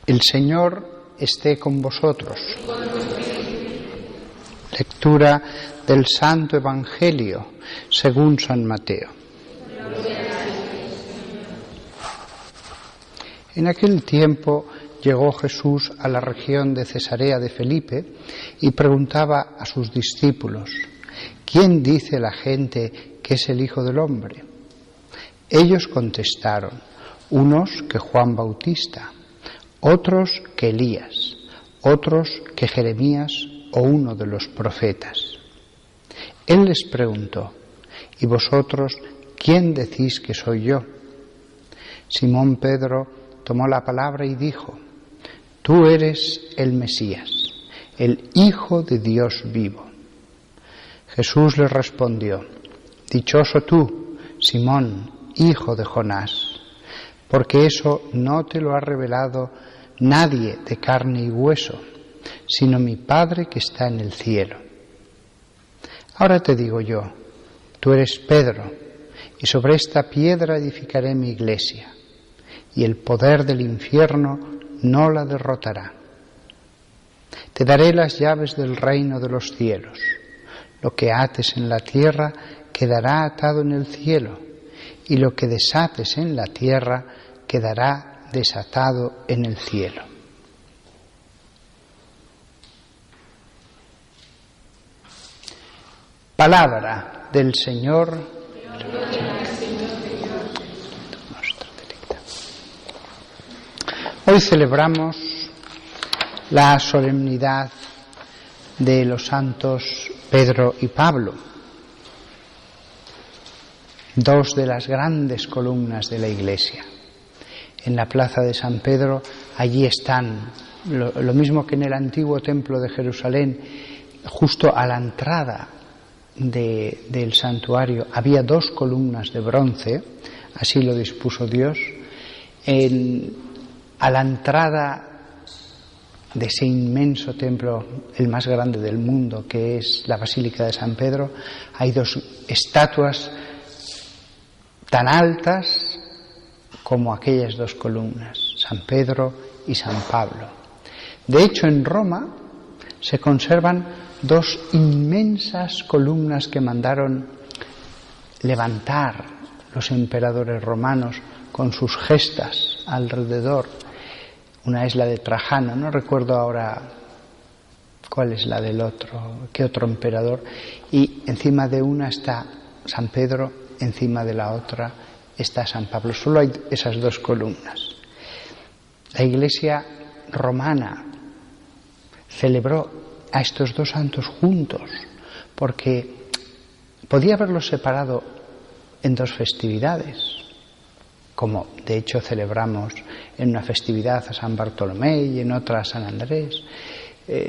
El Señor esté con vosotros. Lectura del Santo Evangelio según San Mateo. En aquel tiempo llegó Jesús a la región de Cesarea de Felipe y preguntaba a sus discípulos: ¿quién dice la gente que es el Hijo del Hombre? Ellos contestaron: unos que Juan Bautista, otros que Elías, otros que Jeremías o uno de los profetas. Él les preguntó: ¿y vosotros quién decís que soy yo? Simón Pedro tomó la palabra y dijo: tú eres el Mesías, el Hijo de Dios vivo. Jesús le respondió: dichoso tú, Simón, hijo de Jonás, porque eso no te lo ha revelado nadie de carne y hueso, sino mi Padre que está en el cielo. Ahora te digo yo, tú eres Pedro, y sobre esta piedra edificaré mi iglesia, y el poder del infierno no la derrotará. Te daré las llaves del reino de los cielos. Lo que ates en la tierra quedará atado en el cielo, y lo que desates en la tierra quedará desatado en el cielo. Palabra del Señor. Hoy celebramos la solemnidad de los santos Pedro y Pablo, dos de las grandes columnas de la Iglesia. En la plaza de San Pedro, allí están, lo mismo que en el antiguo templo de Jerusalén, justo a la entrada del santuario había dos columnas de bronce, así lo dispuso Dios. A la entrada de ese inmenso templo, el más grande del mundo, que es la Basílica de San Pedro, hay dos estatuas tan altas como aquellas dos columnas, San Pedro y San Pablo. De hecho, en Roma se conservan dos inmensas columnas que mandaron levantar los emperadores romanos con sus gestas alrededor. Una es la de Trajano, no recuerdo ahora cuál es la del otro, qué otro emperador, y encima de una está San Pedro, encima de la otra está San Pablo. Solo hay esas dos columnas. La Iglesia romana celebró a estos dos santos juntos, porque podía haberlos separado en dos festividades, como de hecho celebramos en una festividad a San Bartolomé y en otra a San Andrés.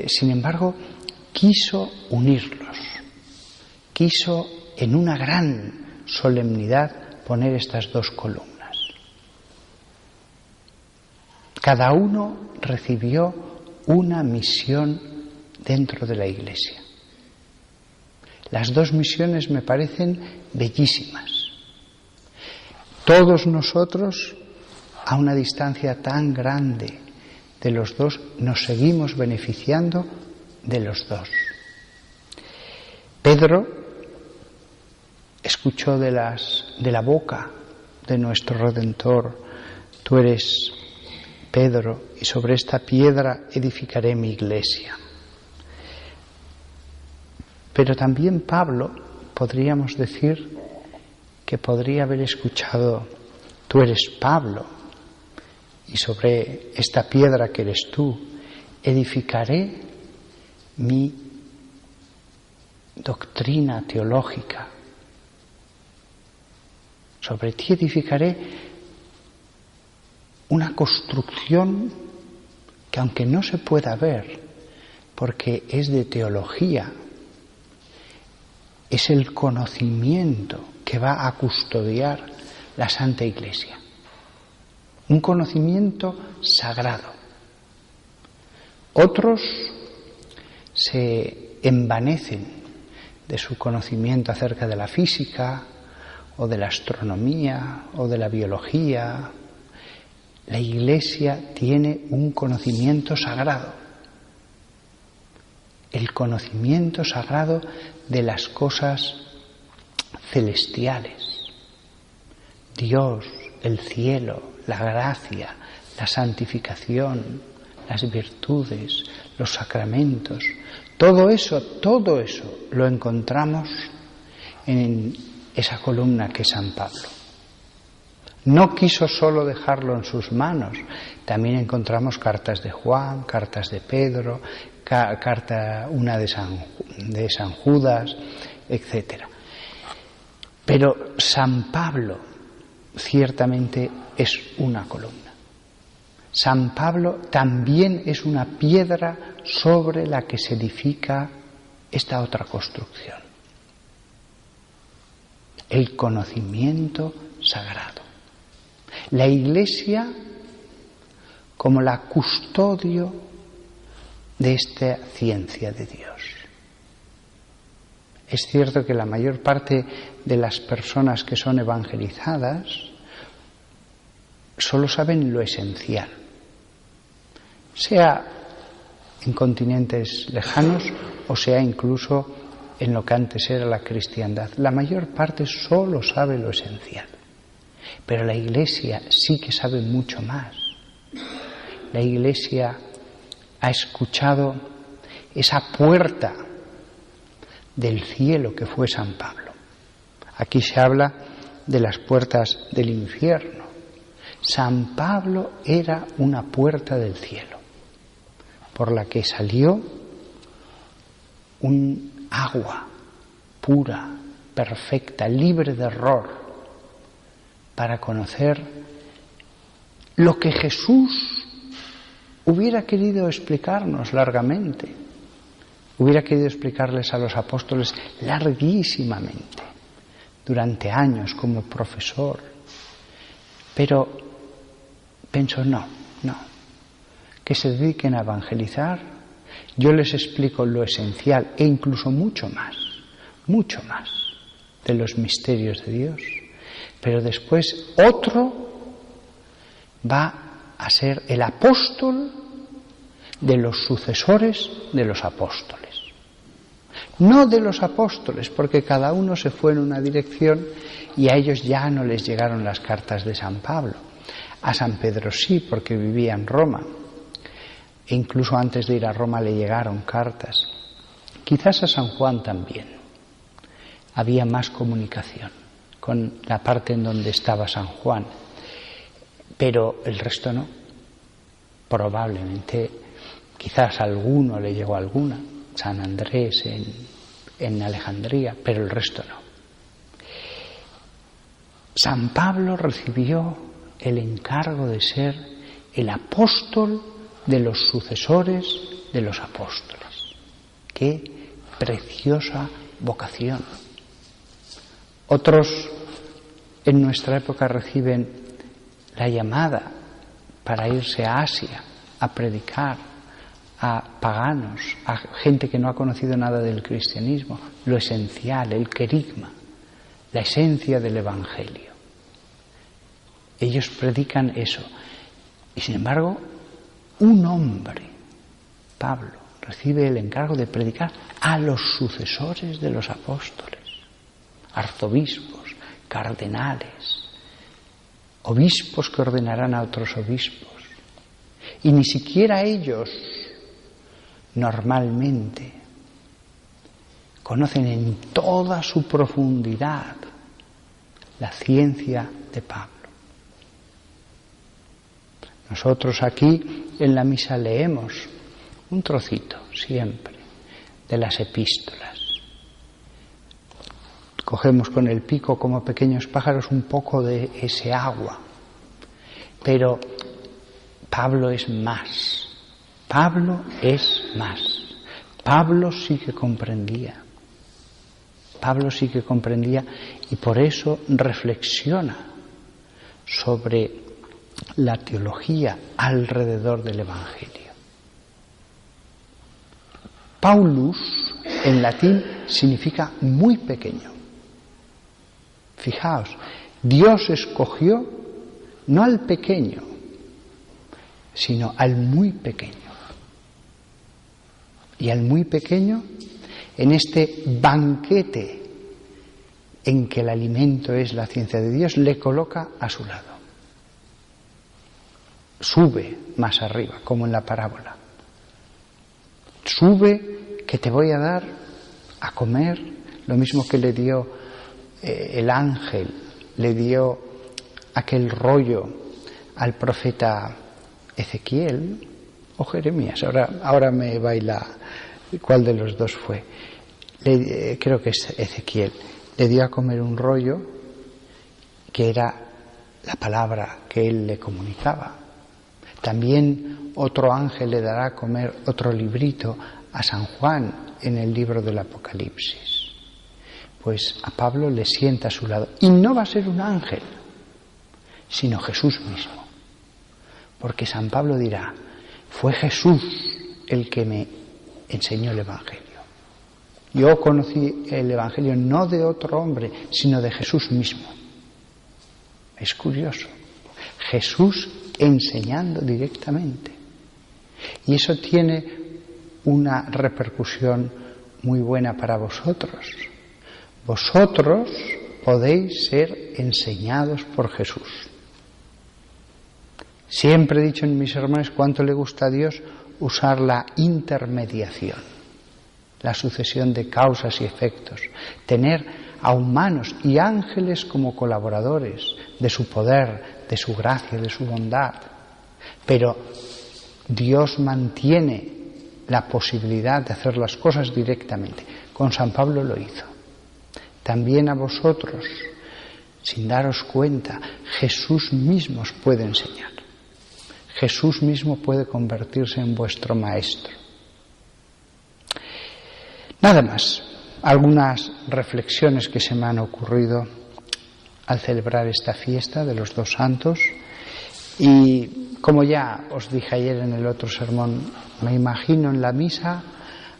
Sin embargo, quiso unirlos, quiso en una gran solemnidad poner estas dos columnas. Cada uno recibió una misión dentro de la Iglesia. Las dos misiones me parecen bellísimas. Todos nosotros, a una distancia tan grande de los dos, nos seguimos beneficiando de los dos. Pedro escuchó de la boca de nuestro Redentor: tú eres Pedro, y sobre esta piedra edificaré mi iglesia. Pero también Pablo, podríamos decir, que podría haber escuchado: tú eres Pablo, y sobre esta piedra que eres tú edificaré mi doctrina teológica. Sobre ti edificaré una construcción que, aunque no se pueda ver, porque es de teología, es el conocimiento que va a custodiar la Santa Iglesia. Un conocimiento sagrado. Otros se envanecen de su conocimiento acerca de la física o de la astronomía o de la biología. La Iglesia tiene un conocimiento sagrado, el conocimiento sagrado de las cosas celestiales. Dios, el cielo, la gracia, la santificación, las virtudes, los sacramentos, todo eso lo encontramos en esa columna que es San Pablo. No quiso solo dejarlo en sus manos, también encontramos cartas de Juan, cartas de Pedro, una de San Judas, etc. Pero San Pablo ciertamente es una columna. San Pablo también es una piedra sobre la que se edifica esta otra construcción. El conocimiento sagrado. La Iglesia como la custodio de esta ciencia de Dios. Es cierto que la mayor parte de las personas que son evangelizadas solo saben lo esencial, sea en continentes lejanos o sea incluso en lo que antes era la cristiandad. La mayor parte solo sabe lo esencial, pero la Iglesia sí que sabe mucho más. La Iglesia ha escuchado esa puerta del cielo que fue San Pablo. Aquí se habla de las puertas del infierno. San Pablo era una puerta del cielo, por la que salió un agua pura, perfecta, libre de error, para conocer lo que Jesús hubiera querido explicarnos largamente, hubiera querido explicarles a los apóstoles larguísimamente, durante años como profesor, pero pensó, no, que se dediquen a evangelizar, yo les explico lo esencial e incluso mucho más de los misterios de Dios, pero después otro va a ser el apóstol de los sucesores de los apóstoles. No de los apóstoles, porque cada uno se fue en una dirección y a ellos ya no les llegaron las cartas de San Pablo. A San Pedro sí, porque vivía en Roma. E incluso antes de ir a Roma le llegaron cartas. Quizás a San Juan también. Había más comunicación con la parte en donde estaba San Juan. Pero el resto no. Probablemente, quizás a alguno le llegó alguna, San Andrés en Alejandría, pero el resto no. San Pablo recibió el encargo de ser el apóstol de los sucesores de los apóstoles. ¡Qué preciosa vocación! Otros en nuestra época reciben la llamada para irse a Asia a predicar a paganos, a gente que no ha conocido nada del cristianismo, lo esencial, el querigma, la esencia del Evangelio. Ellos predican eso. Y sin embargo, un hombre, Pablo, recibe el encargo de predicar a los sucesores de los apóstoles, arzobispos, cardenales, obispos que ordenarán a otros obispos. Y ni siquiera ellos normalmente conocen en toda su profundidad la ciencia de Pablo. Nosotros aquí en la misa leemos un trocito siempre de las epístolas. Cogemos con el pico como pequeños pájaros un poco de ese agua. Pero Pablo es más. Pablo es más. Pablo sí que comprendía. Pablo sí que comprendía y por eso reflexiona sobre la teología alrededor del Evangelio. Paulus en latín significa muy pequeño. Fijaos, Dios escogió no al pequeño, sino al muy pequeño. Y al muy pequeño, en este banquete en que el alimento es la ciencia de Dios, le coloca a su lado. Sube más arriba, como en la parábola. Sube, que te voy a dar a comer, lo mismo que le dio el ángel, le dio aquel rollo al profeta Ezequiel o Jeremías. Ahora me baila cuál de los dos fue. Creo que es Ezequiel. Le dio a comer un rollo que era la palabra que él le comunicaba. También otro ángel le dará a comer otro librito a San Juan en el libro del Apocalipsis. Pues a Pablo le sienta a su lado. Y no va a ser un ángel, sino Jesús mismo. Porque San Pablo dirá, fue Jesús el que me enseñó el Evangelio. Yo conocí el Evangelio no de otro hombre, sino de Jesús mismo. Es curioso. Jesús enseñando directamente. Y eso tiene una repercusión muy buena para vosotros. Vosotros podéis ser enseñados por Jesús. Siempre he dicho en mis sermones cuánto le gusta a Dios usar la intermediación, la sucesión de causas y efectos, tener a humanos y ángeles como colaboradores de su poder, de su gracia, de su bondad. Pero Dios mantiene la posibilidad de hacer las cosas directamente. Con San Pablo lo hizo. También a vosotros, sin daros cuenta, Jesús mismo os puede enseñar. Jesús mismo puede convertirse en vuestro maestro. Nada más, algunas reflexiones que se me han ocurrido al celebrar esta fiesta de los dos santos. Y como ya os dije ayer en el otro sermón, me imagino en la misa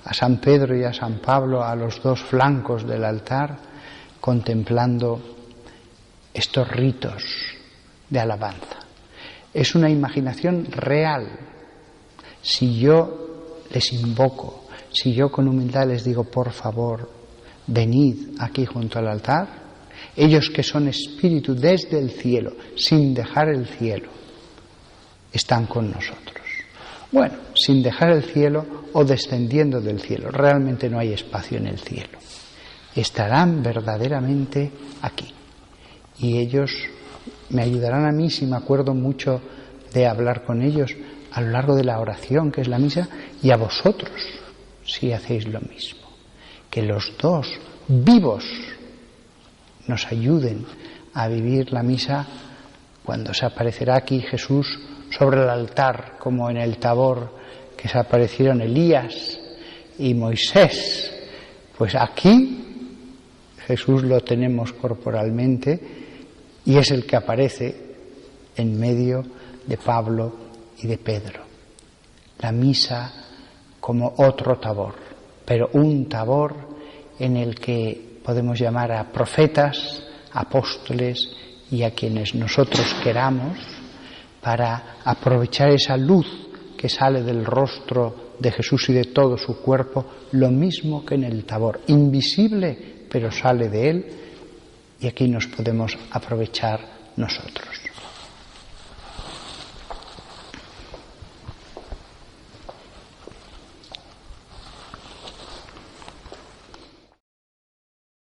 a San Pedro y a San Pablo a los dos flancos del altar contemplando estos ritos de alabanza. Es una imaginación real. Si yo les invoco, si yo con humildad les digo, por favor, venid aquí junto al altar, ellos que son espíritu desde el cielo, sin dejar el cielo, están con nosotros. Bueno, sin dejar el cielo o descendiendo del cielo, realmente no hay espacio en el cielo. Estarán verdaderamente aquí. Y ellos me ayudarán a mí, si me acuerdo mucho de hablar con ellos a lo largo de la oración, que es la misa, y a vosotros, si hacéis lo mismo. Que los dos vivos nos ayuden a vivir la misa cuando se aparecerá aquí Jesús sobre el altar, como en el Tabor, que se aparecieron Elías y Moisés. Pues aquí Jesús lo tenemos corporalmente y es el que aparece en medio de Pablo y de Pedro. La misa como otro Tabor, pero un Tabor en el que podemos llamar a profetas, apóstoles y a quienes nosotros queramos para aprovechar esa luz que sale del rostro de Jesús y de todo su cuerpo, lo mismo que en el Tabor, invisible, pero sale de él, y aquí nos podemos aprovechar nosotros.